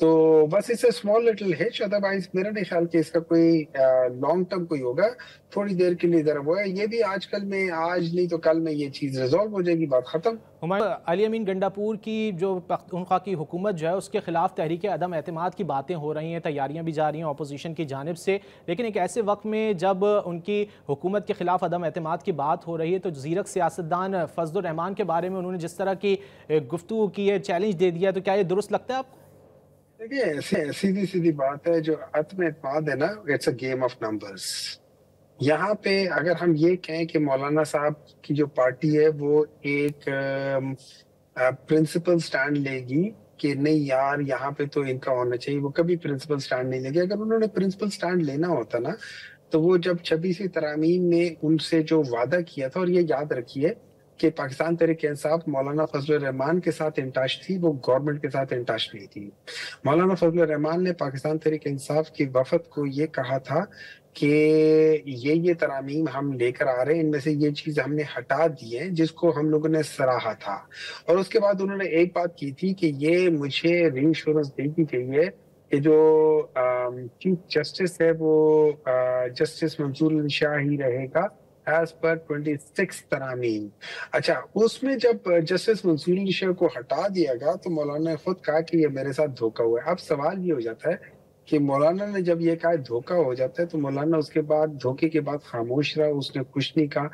تو بس اس small little ہچ، ادروائز میرا نہیں خیال کہ اس کا کوئی لانگ ٹرم کوئی ہوگا، تھوڑی دیر کے لیے ذرا وہ ہے، یہ بھی آج کل میں، آج نہیں تو کل میں یہ چیز ریزالو ہو جائے گی، بات ختم۔ علی امین گنڈاپور کی جو پختونخوا کی حکومت جو ہے اس کے خلاف تحریک عدم اعتماد کی باتیں ہو رہی ہیں، تیاریاں بھی جاری ہیں اپوزیشن کی جانب سے، لیکن ایک ایسے وقت میں جب ان کی حکومت کے خلاف عدم اعتماد کی بات ہو رہی ہے تو زیرک سیاستدان فضل الرحمان کے بارے میں انہوں نے جس طرح کی گفتگو کی ہے، چیلنج دے دیا، تو کیا یہ درست لگتا ہے آپ کو؟ دیکھیے سیدھی سیدھی بات ہے، جو عدم اعتماد ہے نا، it's a game of numbers. یہاں پہ اگر ہم یہ کہیں کہ مولانا صاحب کی جو پارٹی ہے وہ ایک پرنسپل سٹینڈ لے گی کہ نہیں یار یہاں پہ تو ان کا ہونا چاہیے، وہ کبھی پرنسپل سٹینڈ نہیں لے گی۔ اگر انہوں نے پرنسپل سٹینڈ لینا ہوتا نا، تو وہ جب 26ویں ترامیم میں ان سے جو وعدہ کیا تھا، اور یہ یاد رکھیے کہ پاکستان تحریک انصاف مولانا فضل الرحمان کے ساتھ انٹچ تھی، وہ گورنمنٹ کے ساتھ انٹچ نہیں تھی۔ مولانا فضل الرحمان نے پاکستان تحریک انصاف کی وفد کو یہ کہا تھا کہ یہ ترامیم ہم لے کر آ رہے ہیں، ان میں سے یہ چیز ہم نے ہٹا دی ہے جس کو ہم لوگوں نے سراہا تھا۔ اور اس کے بعد انہوں نے ایک بات کی تھی کہ یہ مجھے ری ایشورنس دینی چاہیے کہ جو چیف جسٹس ہے وہ جسٹس منصور علی شاہ ہی رہے گا ایز پر 26 ترامیم۔ اچھا، اس میں جب جسٹس منصور علی شاہ کو ہٹا دیا گیا تو مولانا نے خود کہا کہ یہ میرے ساتھ دھوکہ ہوا ہے۔ اب سوال یہ ہو جاتا ہے کہ مولانا نے جب یہ کہا دھوکہ ہو جاتا ہے تو مولانا اس کے بعد دھوکے کے بعد خاموش رہا، اس نے کچھ نہیں کہا۔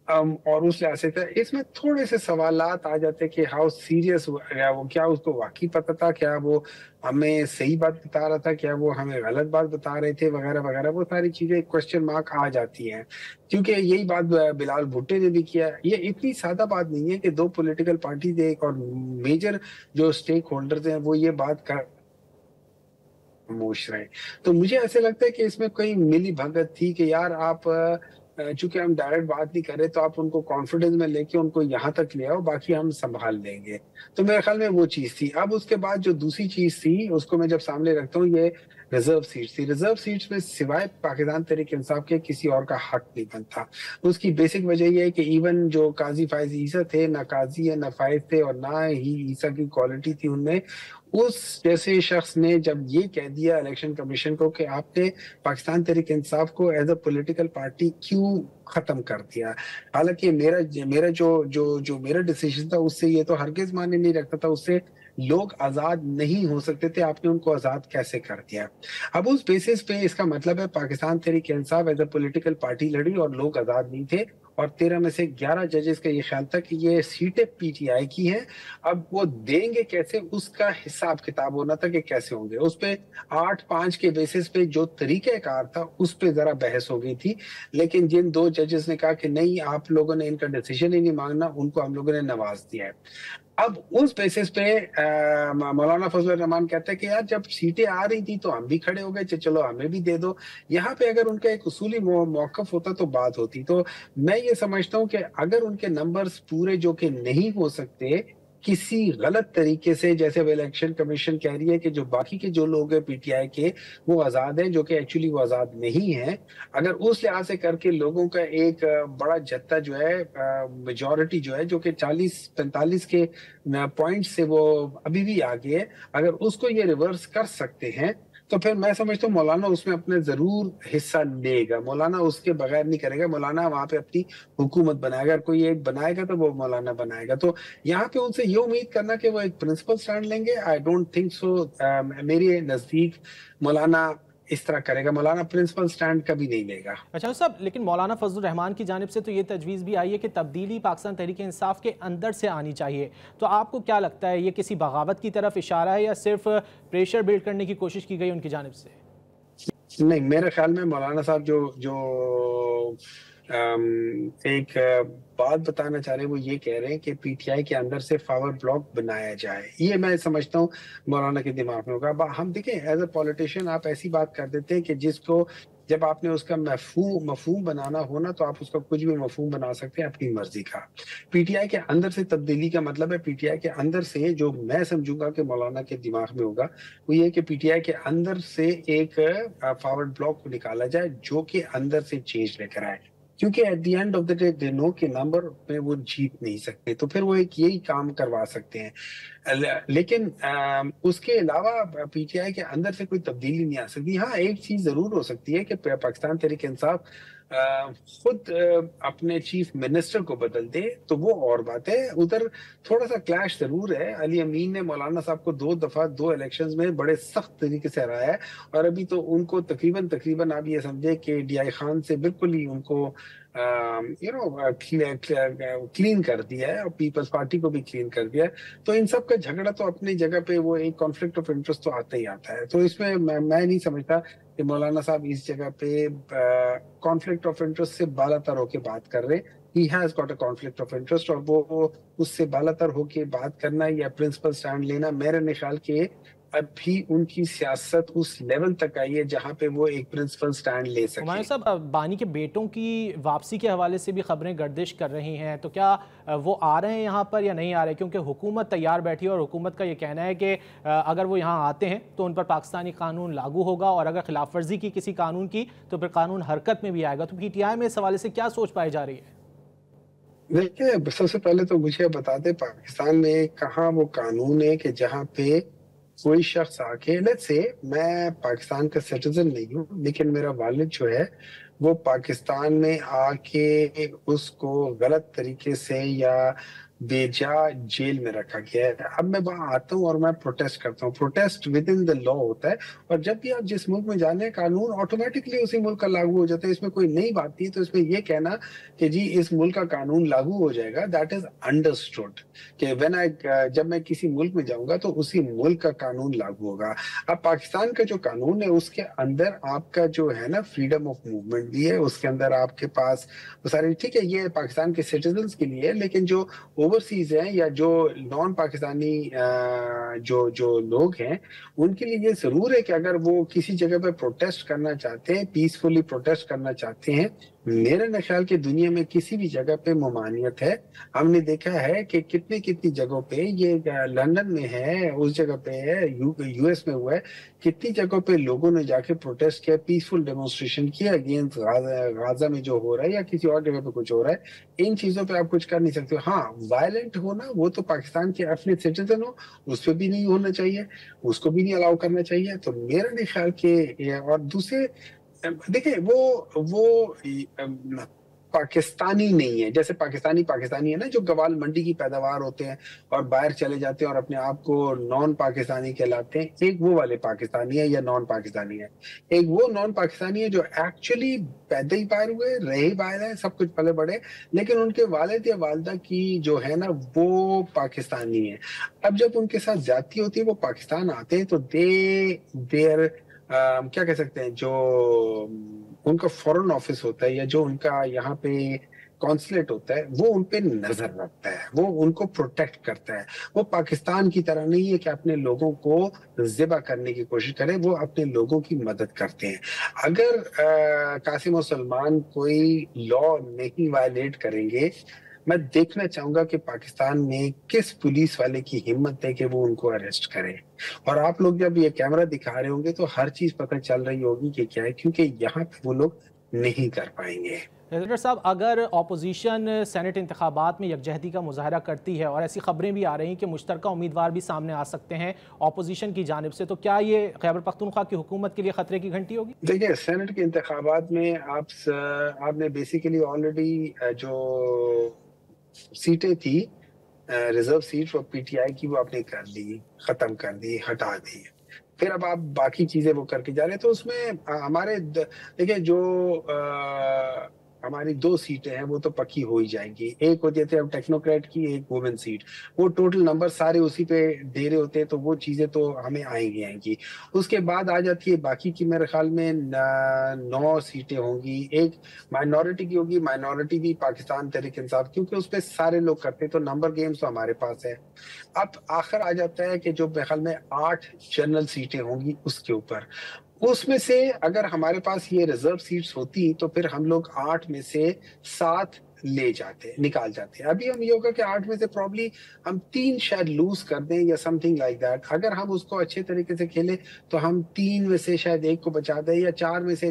اور اس لحاظ سے اس میں تھوڑے سے سوالات آ جاتے کہ ہاؤ سیریس وہ، کیا اس کو واقعی پتہ تھا، کیا وہ ہمیں صحیح بات بتا رہا تھا، کیا وہ ہمیں غلط بات بتا رہے تھے، وغیرہ وغیرہ، وہ ساری چیزیں کوشچن مارک آ جاتی ہیں۔ کیونکہ یہی بات بلال بھٹو نے بھی کیا، یہ اتنی سادہ بات نہیں ہے کہ دو پولیٹیکل پارٹیز ایک اور میجر جو سٹیک ہولڈرز ہیں وہ یہ بات کر خاموش رہے۔ تو مجھے ایسے لگتا ہے کہ اس میں کوئی ملی بھگت تھی کہ یار آپ چونکہ ہم ڈائریکٹ بات نہیں کر رہے تو آپ ان کو کانفیڈنس میں لے کے ان کو یہاں تک لے آؤ، باقی ہم سنبھال لیں گے۔ تو میرے خیال میں وہ چیز تھی۔ اب اس کے بعد جو دوسری چیز تھی اس کو میں جب سامنے رکھتا ہوں، یہ ریزرو سیٹس تھی۔ ریزرو سیٹس میں سوائے پاکستان تحریک انصاف کے کسی اور کا حق نہیں بنتا۔ اس کی بیسک وجہ یہ ہے کہ ایون جو قاضی فائز عیسیٰ تھے، نہ قاضی ہے نہ فائز تھے، اور نہ ہی عیسیٰ کی کوالٹی تھی ان میں۔ اس جیسے شخص نے جب یہ کہہ دیا الیکشن کمیشن کو کہ آپ نے پاکستان تحریک انصاف کو ایز اے پولیٹیکل پارٹی کیوں ختم کر دیا، حالانکہ میرا جو میرا ڈیسیژن تھا اس سے یہ تو ہرگز معنی نہیں رکھتا تھا، اس سے لوگ آزاد نہیں ہو سکتے تھے، آپ نے ان کو آزاد کیسے کر دیا۔ اب اس بیسس پہ اس کا مطلب ہے Pakistan Tehreek Insaf as a political party لڑی اور لوگ آزاد نہیں تھے، اور 13 میں سے 11 ججز کا یہ خیال تھا کہ یہ سیٹیں پی ٹی آئی کی ہیں، اب وہ دیں گے کیسے، اس کا حساب کتاب ہونا تھا کہ کیسے ہوں گے۔ اس پہ 8-5 کے بیسس پہ جو طریقہ کار تھا اس پہ ذرا بحث ہو گئی تھی، لیکن جن دو ججز نے کہا کہ نہیں آپ لوگوں نے ان کا ڈیسیژن ہی نہیں مانگنا، ان کو ہم لوگوں نے نواز دیا ہے۔ اب اس بیسس پہ مولانا فضل الرحمان کہتا ہے کہ یار جب سیٹیں آ رہی تھی تو ہم بھی کھڑے ہو گئے، چلو ہمیں بھی دے دو۔ یہاں پہ اگر ان کا ایک اصولی موقف ہوتا تو بات ہوتی۔ تو میں یہ سمجھتا ہوں کہ اگر ان کے نمبرز پورے جو کہ نہیں ہو سکتے کسی غلط طریقے سے، جیسے وہ الیکشن کمیشن کہہ رہی ہے کہ جو باقی کے جو لوگ ہیں پی ٹی آئی کے وہ آزاد ہیں، جو کہ ایکچولی وہ آزاد نہیں ہیں، اگر اس لحاظ سے کر کے لوگوں کا ایک بڑا جتھا جو ہے، میجورٹی جو ہے جو کہ 40-45 کے پوائنٹ سے وہ ابھی بھی آگے ہے، اگر اس کو یہ ریورس کر سکتے ہیں تو پھر میں سمجھتا ہوں مولانا اس میں اپنے ضرور حصہ لے گا، مولانا اس کے بغیر نہیں کرے گا، مولانا وہاں پہ اپنی حکومت بنائے گا، کوئی ایک بنائے گا تو وہ مولانا بنائے گا۔ تو یہاں پہ ان سے یہ امید کرنا کہ وہ ایک پرنسپل سٹینڈ لیں گے، آئی ڈونٹ تھنک سو۔ میرے نزدیک مولانا اس طرح کرے گا، مولانا پرنسپل سٹینڈ کبھی نہیں لے گا۔ اچھا صاحب، لیکن مولانا فضل الرحمان کی جانب سے تو یہ تجویز بھی آئی ہے کہ تبدیلی پاکستان تحریک انصاف کے اندر سے آنی چاہیے، تو آپ کو کیا لگتا ہے یہ کسی بغاوت کی طرف اشارہ ہے یا صرف پریشر بلڈ کرنے کی کوشش کی گئی ان کی جانب سے؟ نہیں، میرے خیال میں مولانا صاحب جو ایک بات بتانا چاہ رہے ہیں وہ یہ کہہ رہے ہیں کہ پی ٹی آئی کے اندر سے پاور بلاک بنایا جائے، یہ میں سمجھتا ہوں مولانا کے دماغ میں ہوگا۔ ہم دیکھیں ایز اے پولیٹیشین آپ ایسی بات کر دیتے ہیں کہ جس کو جب آپ نے اس کا مفہوم بنانا ہونا تو آپ اس کا کچھ بھی مفہوم بنا سکتے ہیں اپنی مرضی کا۔ پی ٹی آئی کے اندر سے تبدیلی کا مطلب ہے پی ٹی آئی کے اندر سے جو میں سمجھوں گا کہ مولانا کے دماغ میں ہوگا وہ یہ کہ پی ٹی آئی کے اندر سے ایک فارورڈ بلاک کو نکالا جائے جو کہ اندر سے چینج لے کر آئے۔ کیونکہ at the end of the day they know کہ نمبر میں وہ جیت نہیں سکتے، تو پھر وہ ایک یہی کام کروا سکتے ہیں۔ لیکن اس کے علاوہ پی ٹی آئی کے اندر سے کوئی تبدیلی نہیں آ سکتی۔ ہاں ایک چیز ضرور ہو سکتی ہے کہ پاکستان تحریک انصاف خود اپنے چیف منسٹر کو بدل دے تو وہ اور بات ہے، ادھر تھوڑا سا کلیش ضرور ہے۔ علی امین نے مولانا صاحب کو 2 دفعہ 2 الیکشنز میں بڑے سخت طریقے سے ہرایا ہے، اور ابھی تو ان کو تقریباً آپ یہ سمجھے کہ ڈی آئی خان سے بالکل ہی ان کو کلین کر دیا ہے، اور پیپلز پارٹی کو بھی کلین کر دیا ہے۔ تو ان سب کا جھگڑا تو اپنی جگہ پہ وہ ایک کانفلکٹ آف انٹرسٹ تو آتا ہی آتا ہے، تو اس میں میں نہیں سمجھتا کہ مولانا صاحب اس جگہ پہ کانفلکٹ آف انٹرسٹ سے بالا تر ہو کے بات کر رہے۔ He has got a conflict of interest, اور وہ اس سے بالا تر ہو کے بات کرنا یا پرنسپل سٹینڈ لینا، میرے خیال کے ابھی ان کی سیاست اس لیول تک آئی ہے جہاں پہ وہ ایک پرنسپل سٹینڈ لے سکے۔ ہمایوں صاحب، بانی کے بیٹوں کی واپسی کے حوالے سے بھی خبریں گردش کر رہی ہیں، تو کیا وہ آ رہے ہیں یہاں پر یا نہیں آ رہے؟ کیونکہ حکومت تیار بیٹھی ہے، اور حکومت کا یہ کہنا ہے کہ اگر وہ یہاں آتے ہیں تو ان پر پاکستانی قانون لاگو ہوگا، اور اگر خلاف ورزی کی کسی قانون کی تو پھر قانون حرکت میں بھی آئے گا۔ تو پی ٹی آئی میں اس حوالے سے کیا سوچ پائی جا رہی ہے؟ دیکھیں، سب سے پہلے تو مجھے بتا دیں پاکستان میں کہاں وہ قانون ہے کہ جہاں پہ کوئی شخص آ کے، لیٹس سے میں پاکستان کا سٹیزن نہیں ہوں لیکن میرا والد جو ہے وہ پاکستان میں آ کے اس کو غلط طریقے سے یا بے جا جیل میں رکھا گیا ہے، اب میں وہاں آتا ہوں اور میں پروٹیسٹ کرتا ہوں۔ پروٹیسٹ ود ان دا لا ہوتا ہے، اور جب بھی آپ جس ملک میں جانے قانون آٹومیٹکلی اسی ملک کا لاگو ہو جاتا ہے، اس میں کوئی نئی بات نہیں۔ تو اس میں یہ کہنا کہ جی اس ملک کا قانون لاگو ہو جائے گا، دیٹ از انڈرسٹوڈ کہ جب میں کسی ملک میں جاؤں گا تو اسی ملک کا قانون لاگو ہوگا۔ اب پاکستان کا جو قانون ہے اس کے اندر آپ کا جو ہے نا فریڈم آف موومنٹ بھی ہے، اس کے اندر آپ کے پاس وہ سارے، ٹھیک ہے یہ پاکستان کے سٹیزنز کے لیے، لیکن جو اوورسیز ہیں یا جو نان پاکستانی جو لوگ ہیں ان کے لیے یہ ضرور ہے کہ اگر وہ کسی جگہ پہ پروٹیسٹ کرنا چاہتے ہیں، پیسفلی پروٹیسٹ کرنا چاہتے ہیں، میرے خیال کے دنیا میں کسی بھی جگہ پہ ممانعت ہے۔ ہم نے دیکھا ہے کہ کتنی جگہوں پہ، یہ لندن میں ہے، اس جگہ پہ ہے، یو ایس میں ہوا ہے، کتنی جگہوں پہ لوگوں نے جا کے پروٹیسٹ کیا، پیسفل ڈیمونسٹریشن کیا اگینسٹ غازہ میں جو ہو رہا ہے یا کسی اور جگہ پہ کچھ ہو رہا ہے۔ ان چیزوں پہ آپ کچھ کر نہیں سکتے۔ ہاں وائلنٹ ہونا وہ تو پاکستان کے اپنے سٹیزن ہو، اس پہ بھی نہیں ہونا چاہیے، اس کو بھی نہیں الاؤ کرنا چاہیے۔ تو میرا نہیں خیال کہ، اور دوسرے دیکھیں وہ پاکستانی نہیں ہے، جیسے پاکستانی ہے نا جو گوال منڈی کی پیداوار ہوتے ہیں اور باہر چلے جاتے ہیں اور اپنے آپ کو نان پاکستانی کہلاتے ہیں، ایک وہ والے پاکستانی ہے یا نان پاکستانی ہے، ایک وہ نان پاکستانی ہے جو ایکچولی پیدا ہی باہر ہوئے، رہے ہی باہر ہیں، سب کچھ پلے بڑے، لیکن ان کے والد یا والدہ کی جو ہے نا وہ پاکستانی ہے۔ اب جب ان کے ساتھ زیادتی ہوتی ہے، وہ پاکستان آتے ہیں تو دیر کیا کہہ سکتے ہیں، جو ان کا فورن آفس ہوتا ہے یا جو ان کا یہاں پہ کونسلیٹ ہوتا ہے، وہ ان پہ نظر رکھتا ہے، وہ ان کو پروٹیکٹ کرتا ہے۔ وہ پاکستان کی طرح نہیں ہے کہ اپنے لوگوں کو ذبح کرنے کی کوشش کرے، وہ اپنے لوگوں کی مدد کرتے ہیں۔ اگر قاسم و سلمان کوئی لا نہیں وائلیٹ کریں گے، میں دیکھنا چاہوں گا کہ پاکستان میں کس پولیس والے کی ہمت ہے کہ وہ ان کو اریسٹ کرے، اور آپ لوگ جب یہ کیمرہ دکھا رہے ہوں گے تو ہر چیز پتہ چل رہی ہوگی کہ کیا ہے، کیونکہ یہاں پہ وہ لوگ نہیں کر پائیں گے۔ سینیٹر صاحب، اگر اپوزیشن سینٹ انتخابات میں یکجہتی کا مظاہرہ کرتی ہے، اور ایسی خبریں بھی آ رہی ہیں کہ مشترکہ امیدوار بھی سامنے آ سکتے ہیں اپوزیشن کی جانب سے، تو کیا یہ خیبر پختونخوا کی حکومت کے لیے خطرے کی گھنٹی ہوگی؟ دیکھیں، سینٹ کے انتخابات میں آپ نے بیسیکلی آلریڈی جو سیٹیں تھی ریزرو سیٹ وہ پی ٹی آئی کی، وہ آپ نے کر لی، ختم کر دی، ہٹا دی، پھر اب آپ باقی چیزیں وہ کر کے جا رہے ہیں۔ تو اس میں ہمارے دیکھیں جو ہماری 2 سیٹیں ہیں وہ تو پکی ہو ہی جائیں گی، ایک ہوتی ہے اب ٹیکنوکریٹ کی، ایک وومن سیٹ، وہ ٹوٹل نمبر سارے اسی پہ دے رہے ہوتے ہیں، تو وہ چیزیں تو ہمیں آئیں گی۔ اس کے بعد آ جاتی ہے باقی کی، میرے خیال میں 9 سیٹیں ہوں گی، ایک مائنورٹی کی ہوگی، مائنورٹی بھی پاکستان تحریک انصاف، کیونکہ اس پہ سارے لوگ کرتے ہیں تو نمبر گیمز تو ہمارے پاس ہے۔ اب آخر آ جاتا ہے کہ جو میرے خیال میں 8 جنرل سیٹیں ہوں گی، اس کے اوپر، اس میں سے اگر ہمارے پاس یہ ریزرو سیٹس ہوتی تو پھر ہم لوگ 8 میں سے 7 نکال جاتے۔ ابھی ہم یہ ہوگا کہ 8 میں سے پرابلی ہم 3 شاید لوز کر دیں یا سم تھنگ لائک دیٹ۔ اگر ہم اس کو اچھے طریقے سے کھیلیں تو ہم 3 میں سے شاید 1 کو بچا دیں، یا 4 میں سے